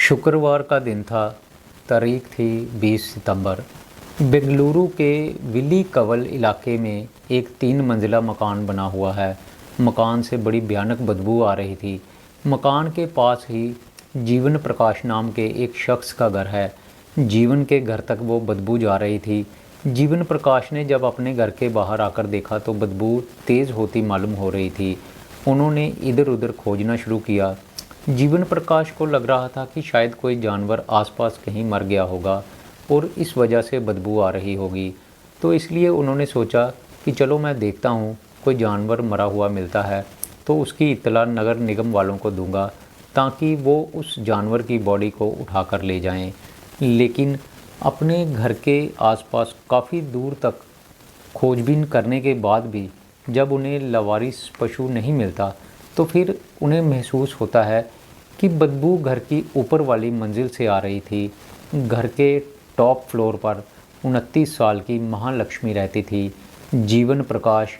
शुक्रवार का दिन था। तारीख थी 20 सितंबर। बेंगलुरु के विली कवल इलाके में एक 3 मंजिला मकान बना हुआ है। मकान से बड़ी भयानक बदबू आ रही थी। मकान के पास ही जीवन प्रकाश नाम के एक शख्स का घर है। जीवन के घर तक वो बदबू जा रही थी। जीवन प्रकाश ने जब अपने घर के बाहर आकर देखा तो बदबू तेज़ होती मालूम हो रही थी। उन्होंने इधर उधर खोजना शुरू किया। जीवन प्रकाश को लग रहा था कि शायद कोई जानवर आसपास कहीं मर गया होगा और इस वजह से बदबू आ रही होगी। तो इसलिए उन्होंने सोचा कि चलो मैं देखता हूँ, कोई जानवर मरा हुआ मिलता है तो उसकी इत्तला नगर निगम वालों को दूंगा ताकि वो उस जानवर की बॉडी को उठा कर ले जाएं। लेकिन अपने घर के आसपास काफ़ी दूर तक खोजबीन करने के बाद भी जब उन्हें लावारिस पशु नहीं मिलता तो फिर उन्हें महसूस होता है कि बदबू घर की ऊपर वाली मंजिल से आ रही थी। घर के टॉप फ्लोर पर 29 साल की महालक्ष्मी रहती थी। जीवन प्रकाश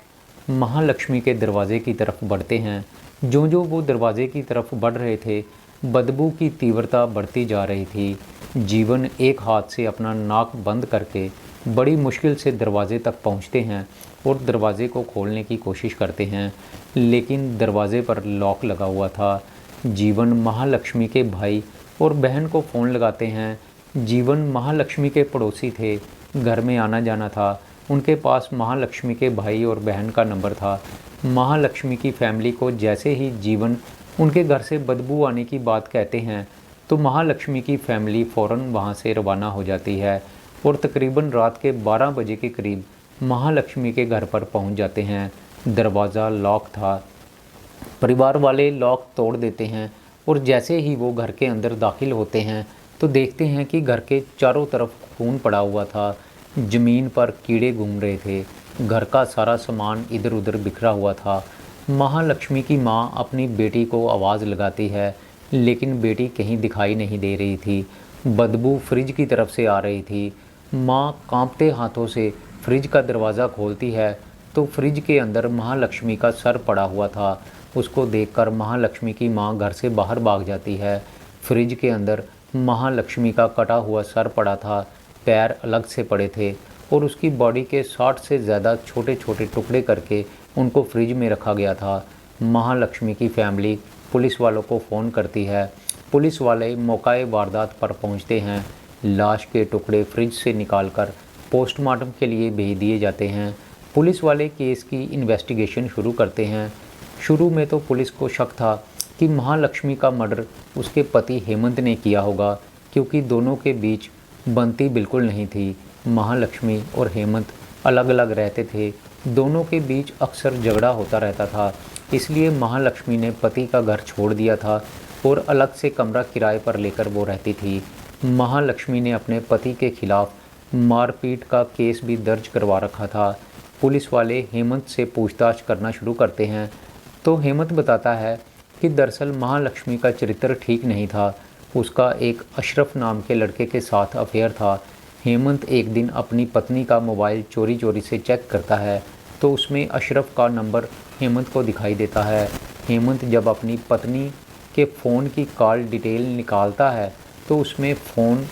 महालक्ष्मी के दरवाजे की तरफ बढ़ते हैं। जो वो दरवाजे की तरफ बढ़ रहे थे, बदबू की तीव्रता बढ़ती जा रही थी। जीवन एक हाथ से अपना नाक बंद करके बड़ी मुश्किल से दरवाजे तक पहुंचते हैं और दरवाजे को खोलने की कोशिश करते हैं, लेकिन दरवाजे पर लॉक लगा हुआ था। जीवन महालक्ष्मी के भाई और बहन को फ़ोन लगाते हैं। जीवन महालक्ष्मी के पड़ोसी थे, घर में आना जाना था। उनके पास महालक्ष्मी के भाई और बहन का नंबर था। महालक्ष्मी की फैमिली को जैसे ही जीवन उनके घर से बदबू आने की बात कहते हैं तो महालक्ष्मी की फैमिली फ़ौरन वहां से रवाना हो जाती है और तकरीबन रात के 12 बजे के करीब महालक्ष्मी के घर पर पहुंच जाते हैं। दरवाज़ा लॉक था। परिवार वाले लॉक तोड़ देते हैं और जैसे ही वो घर के अंदर दाखिल होते हैं तो देखते हैं कि घर के चारों तरफ खून पड़ा हुआ था। ज़मीन पर कीड़े घूम रहे थे। घर का सारा सामान इधर उधर बिखरा हुआ था। महालक्ष्मी की माँ अपनी बेटी को आवाज़ लगाती है, लेकिन बेटी कहीं दिखाई नहीं दे रही थी। बदबू फ्रिज की तरफ से आ रही थी। माँ कांपते हाथों से फ्रिज का दरवाज़ा खोलती है तो फ्रिज के अंदर महालक्ष्मी का सर पड़ा हुआ था। उसको देखकर महालक्ष्मी की माँ घर से बाहर भाग जाती है। फ्रिज के अंदर महालक्ष्मी का कटा हुआ सर पड़ा था, पैर अलग से पड़े थे और उसकी बॉडी के 60 से ज़्यादा छोटे छोटे टुकड़े करके उनको फ्रिज में रखा गया था। महालक्ष्मी की फैमिली पुलिस वालों को फ़ोन करती है। पुलिस वाले मौके वारदात पर पहुंचते हैं। लाश के टुकड़े फ्रिज से निकालकर पोस्टमार्टम के लिए भेज दिए जाते हैं। पुलिस वाले केस की इन्वेस्टिगेशन शुरू करते हैं। शुरू में तो पुलिस को शक था कि महालक्ष्मी का मर्डर उसके पति हेमंत ने किया होगा, क्योंकि दोनों के बीच बनती बिल्कुल नहीं थी। महालक्ष्मी और हेमंत अलग अलग रहते थे। दोनों के बीच अक्सर झगड़ा होता रहता था। इसलिए महालक्ष्मी ने पति का घर छोड़ दिया था और अलग से कमरा किराए पर लेकर वो रहती थी। महालक्ष्मी ने अपने पति के खिलाफ मारपीट का केस भी दर्ज करवा रखा था। पुलिस वाले हेमंत से पूछताछ करना शुरू करते हैं तो हेमंत बताता है कि दरअसल महालक्ष्मी का चरित्र ठीक नहीं था। उसका एक अशरफ नाम के लड़के के साथ अफेयर था। हेमंत एक दिन अपनी पत्नी का मोबाइल चोरी चोरी से चेक करता है तो उसमें अशरफ का नंबर हेमंत को दिखाई देता है। हेमंत जब अपनी पत्नी के फ़ोन की कॉल डिटेल निकालता है तो उसमें फ़ोन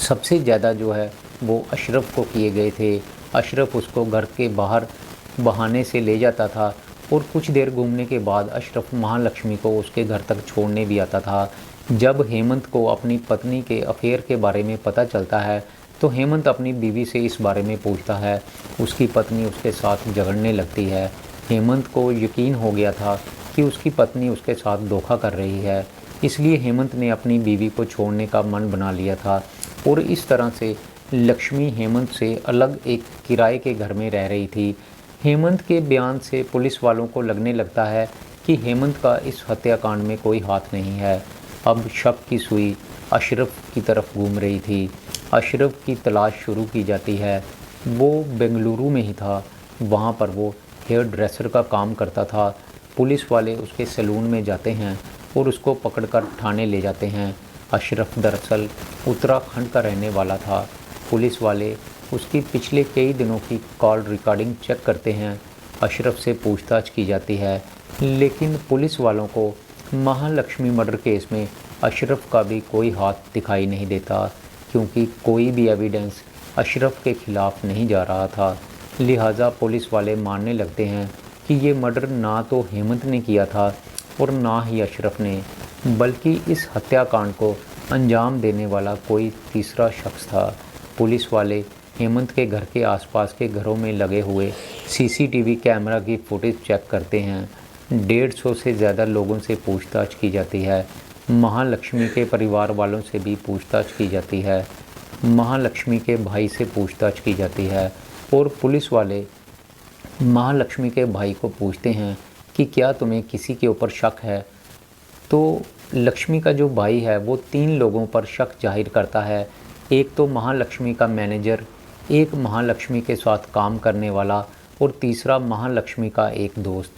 सबसे ज़्यादा जो है वो अशरफ को किए गए थे। अशरफ उसको घर के बाहर बहाने से ले जाता था और कुछ देर घूमने के बाद अशरफ महालक्ष्मी को उसके घर तक छोड़ने भी आता था। जब हेमंत को अपनी पत्नी के अफेयर के बारे में पता चलता है तो हेमंत अपनी बीवी से इस बारे में पूछता है। उसकी पत्नी उसके साथ झगड़ने लगती है। हेमंत को यकीन हो गया था कि उसकी पत्नी उसके साथ धोखा कर रही है, इसलिए हेमंत ने अपनी बीवी को छोड़ने का मन बना लिया था और इस तरह से लक्ष्मी हेमंत से अलग एक किराए के घर में रह रही थी। हेमंत के बयान से पुलिस वालों को लगने लगता है कि हेमंत का इस हत्याकांड में कोई हाथ नहीं है। अब शक की सुई अशरफ की तरफ घूम रही थी। अशरफ की तलाश शुरू की जाती है। वो बेंगलुरु में ही था। वहाँ पर वो हेयर ड्रेसर का काम करता था। पुलिस वाले उसके सैलून में जाते हैं और उसको पकड़कर थाने ले जाते हैं। अशरफ दरअसल उत्तराखंड का रहने वाला था। पुलिस वाले उसकी पिछले कई दिनों की कॉल रिकॉर्डिंग चेक करते हैं। अशरफ से पूछताछ की जाती है, लेकिन पुलिस वालों को महालक्ष्मी मर्डर केस में अशरफ का भी कोई हाथ दिखाई नहीं देता, क्योंकि कोई भी एविडेंस अशरफ के खिलाफ नहीं जा रहा था। लिहाजा पुलिस वाले मानने लगते हैं कि ये मर्डर ना तो हेमंत ने किया था और ना ही अशरफ ने, बल्कि इस हत्याकांड को अंजाम देने वाला कोई तीसरा शख्स था। पुलिस वाले हेमंत के घर के आसपास के घरों में लगे हुए सीसीटीवी कैमरा की फुटेज चेक करते हैं। 150 से ज़्यादा लोगों से पूछताछ की जाती है। महालक्ष्मी के परिवार वालों से भी पूछताछ की जाती है। महालक्ष्मी के भाई से पूछताछ की जाती है और पुलिस वाले महालक्ष्मी के भाई को पूछते हैं कि क्या तुम्हें किसी के ऊपर शक है। तो लक्ष्मी का जो भाई है वो 3 लोगों पर शक जाहिर करता है। एक तो महालक्ष्मी का मैनेजर, एक महालक्ष्मी के साथ काम करने वाला और तीसरा महालक्ष्मी का एक दोस्त।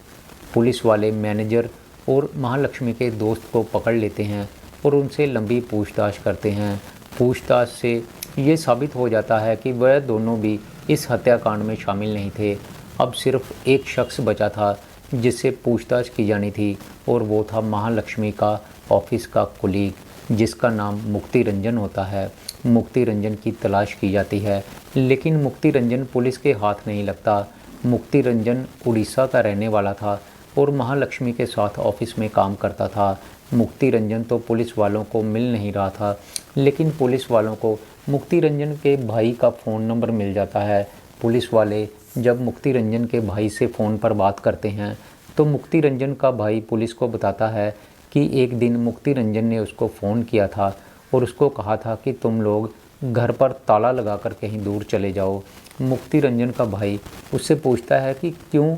पुलिस वाले मैनेजर और महालक्ष्मी के दोस्त को पकड़ लेते हैं और उनसे लंबी पूछताछ करते हैं। पूछताछ से ये साबित हो जाता है कि वह दोनों भी इस हत्याकांड में शामिल नहीं थे। अब सिर्फ एक शख्स बचा था जिससे पूछताछ की जानी थी और वो था महालक्ष्मी का ऑफिस का कुलीग, जिसका नाम मुक्ति रंजन होता है। मुक्ति रंजन की तलाश की जाती है, लेकिन मुक्ति रंजन पुलिस के हाथ नहीं लगता। मुक्ति रंजन उड़ीसा का रहने वाला था और महालक्ष्मी के साथ ऑफिस में काम करता था। मुक्ति रंजन तो पुलिस वालों को मिल नहीं रहा था, लेकिन पुलिस वालों को मुक्ति रंजन के भाई का फ़ोन नंबर मिल जाता है। पुलिस वाले जब मुक्ति रंजन के भाई से फ़ोन पर बात करते हैं तो मुक्ति रंजन का भाई पुलिस को बताता है कि एक दिन मुक्ति रंजन ने उसको फ़ोन किया था और उसको कहा था कि तुम लोग घर पर ताला लगाकर कहीं दूर चले जाओ। मुक्ति रंजन का भाई उससे पूछता है कि क्यों,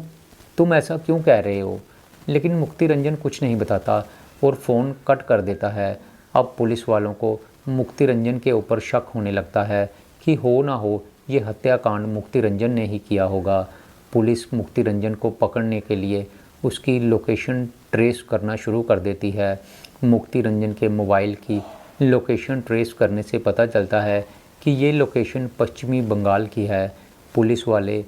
तुम ऐसा क्यों कह रहे हो, लेकिन मुक्ति रंजन कुछ नहीं बताता और फ़ोन कट कर देता है। अब पुलिस वालों को मुक्ति रंजन के ऊपर शक होने लगता है कि हो ना हो ये हत्याकांड मुक्ति रंजन ने ही किया होगा। पुलिस मुक्ति रंजन को पकड़ने के लिए उसकी लोकेशन ट्रेस करना शुरू कर देती है। मुक्ति रंजन के मोबाइल की लोकेशन ट्रेस करने से पता चलता है कि ये लोकेशन पश्चिमी बंगाल की है। पुलिस वाले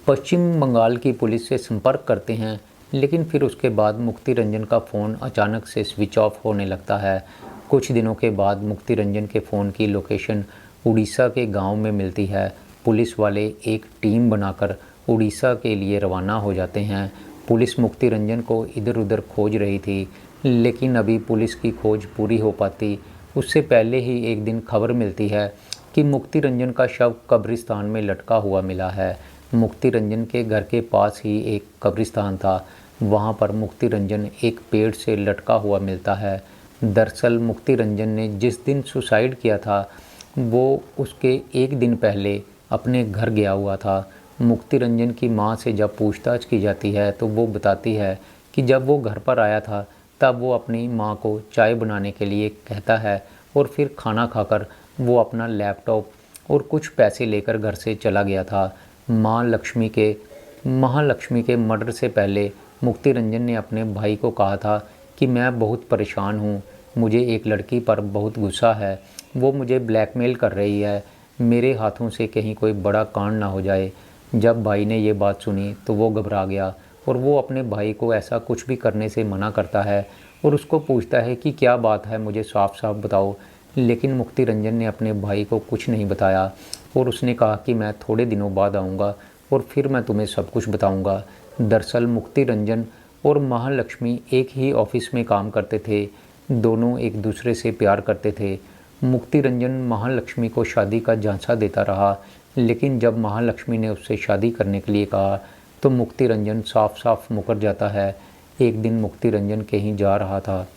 पश्चिम बंगाल की पुलिस से संपर्क करते हैं, लेकिन फिर उसके बाद मुक्ति रंजन का फ़ोन अचानक से स्विच ऑफ होने लगता है। कुछ दिनों के बाद मुक्ति रंजन के फ़ोन की लोकेशन उड़ीसा के गांव में मिलती है। पुलिस वाले एक टीम बनाकर उड़ीसा के लिए रवाना हो जाते हैं। पुलिस मुक्ति रंजन को इधर उधर खोज रही थी, लेकिन अभी पुलिस की खोज पूरी हो पाती उससे पहले ही एक दिन खबर मिलती है कि मुक्ति रंजन का शव कब्रिस्तान में लटका हुआ मिला है। मुक्ति रंजन के घर के पास ही एक कब्रिस्तान था, वहाँ पर मुक्ति रंजन एक पेड़ से लटका हुआ मिलता है। दरअसल मुक्ति रंजन ने जिस दिन सुसाइड किया था वो उसके एक दिन पहले अपने घर गया हुआ था। मुक्ति रंजन की माँ से जब पूछताछ की जाती है तो वो बताती है कि जब वो घर पर आया था तब वो अपनी माँ को चाय बनाने के लिए कहता है और फिर खाना खाकर वो अपना लैपटॉप और कुछ पैसे लेकर घर से चला गया था। महालक्ष्मी के मर्डर से पहले मुक्ति रंजन ने अपने भाई को कहा था कि मैं बहुत परेशान हूँ, मुझे एक लड़की पर बहुत गुस्सा है, वो मुझे ब्लैकमेल कर रही है, मेरे हाथों से कहीं कोई बड़ा कांड ना हो जाए। जब भाई ने ये बात सुनी तो वो घबरा गया और वो अपने भाई को ऐसा कुछ भी करने से मना करता है और उसको पूछता है कि क्या बात है, मुझे साफ साफ बताओ। लेकिन मुक्ति रंजन ने अपने भाई को कुछ नहीं बताया और उसने कहा कि मैं थोड़े दिनों बाद आऊँगा और फिर मैं तुम्हें सब कुछ बताऊँगा। दरअसल मुक्ति रंजन और महालक्ष्मी एक ही ऑफिस में काम करते थे, दोनों एक दूसरे से प्यार करते थे। मुक्ति रंजन महालक्ष्मी को शादी का झांसा देता रहा, लेकिन जब महालक्ष्मी ने उससे शादी करने के लिए कहा तो मुक्ति रंजन साफ साफ मुकर जाता है। एक दिन मुक्ति रंजन कहीं जा रहा था,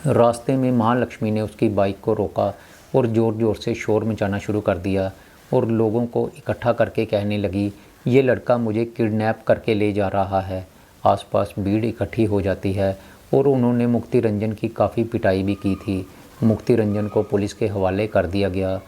रास्ते में महालक्ष्मी ने उसकी बाइक को रोका और ज़ोर ज़ोर से शोर मचाना शुरू कर दिया और लोगों को इकट्ठा करके कहने लगी, ये लड़का मुझे किडनैप करके ले जा रहा है। आसपास भीड़ इकट्ठी हो जाती है और उन्होंने मुक्ति रंजन की काफ़ी पिटाई भी की थी। मुक्ति रंजन को पुलिस के हवाले कर दिया गया।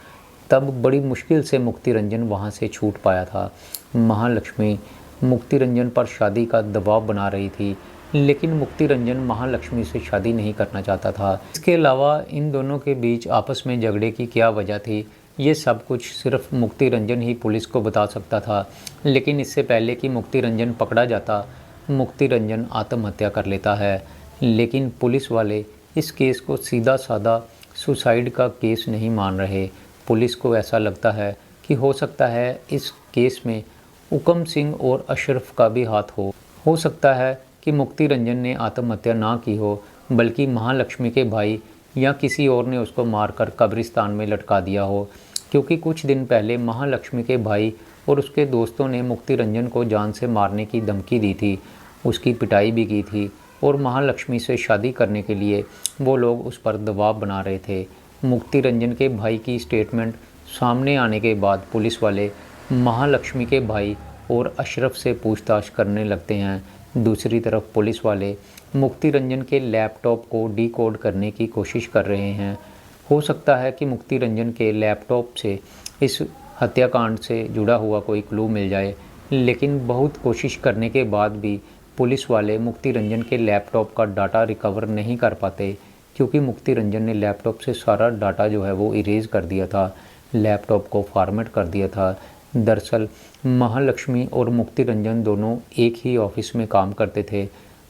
तब बड़ी मुश्किल से मुक्ति रंजन वहाँ से छूट पाया था। महालक्ष्मी मुक्ति रंजन पर शादी का दबाव बना रही थी, लेकिन मुक्ति रंजन महालक्ष्मी से शादी नहीं करना चाहता था। इसके अलावा इन दोनों के बीच आपस में झगड़े की क्या वजह थी, ये सब कुछ सिर्फ मुक्ति रंजन ही पुलिस को बता सकता था। लेकिन इससे पहले कि मुक्ति रंजन पकड़ा जाता, मुक्ति रंजन आत्महत्या कर लेता है। लेकिन पुलिस वाले इस केस को सीधा साधा सुसाइड का केस नहीं मान रहे। पुलिस को ऐसा लगता है कि हो सकता है इस केस में हुक्म सिंह और अशरफ का भी हाथ हो सकता है कि मुक्ति रंजन ने आत्महत्या ना की हो, बल्कि महालक्ष्मी के भाई या किसी और ने उसको मारकर कब्रिस्तान में लटका दिया हो, क्योंकि कुछ दिन पहले महालक्ष्मी के भाई और उसके दोस्तों ने मुक्ति रंजन को जान से मारने की धमकी दी थी, उसकी पिटाई भी की थी और महालक्ष्मी से शादी करने के लिए वो लोग उस पर दबाव बना रहे थे। मुक्ति रंजन के भाई की स्टेटमेंट सामने आने के बाद पुलिस वाले महालक्ष्मी के भाई और अशरफ से पूछताछ करने लगते हैं। दूसरी तरफ पुलिस वाले मुक्ति रंजन के लैपटॉप को डिकोड करने की कोशिश कर रहे हैं। हो सकता है कि मुक्ति रंजन के लैपटॉप से इस हत्याकांड से जुड़ा हुआ कोई क्लू मिल जाए, लेकिन बहुत कोशिश करने के बाद भी पुलिस वाले मुक्ति रंजन के लैपटॉप का डाटा रिकवर नहीं कर पाते, क्योंकि मुक्ति रंजन ने लैपटॉप से सारा डाटा जो है वो इरेज कर दिया था, लैपटॉप को फॉर्मेट कर दिया था। दरअसल महालक्ष्मी और मुक्ति रंजन दोनों एक ही ऑफिस में काम करते थे।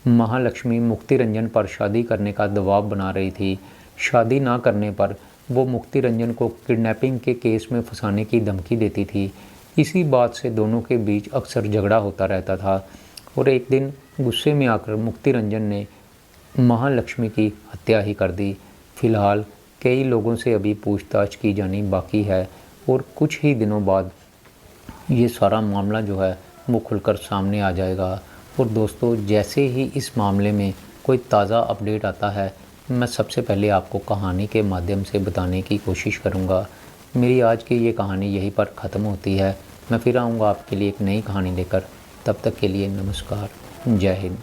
महालक्ष्मी मुक्ति रंजन पर शादी करने का दबाव बना रही थी। शादी ना करने पर वो मुक्ति रंजन को किडनैपिंग के केस में फंसाने की धमकी देती थी। इसी बात से दोनों के बीच अक्सर झगड़ा होता रहता था और एक दिन गुस्से में आकर मुक्ति रंजन ने महालक्ष्मी की हत्या ही कर दी। फिलहाल कई लोगों से अभी पूछताछ की जानी बाकी है और कुछ ही दिनों बाद ये सारा मामला जो है वो खुलकर सामने आ जाएगा। और दोस्तों, जैसे ही इस मामले में कोई ताज़ा अपडेट आता है, मैं सबसे पहले आपको कहानी के माध्यम से बताने की कोशिश करूँगा। मेरी आज की ये कहानी यहीं पर ख़त्म होती है। मैं फिर आऊँगा आपके लिए एक नई कहानी लेकर। तब तक के लिए नमस्कार, जय हिंद।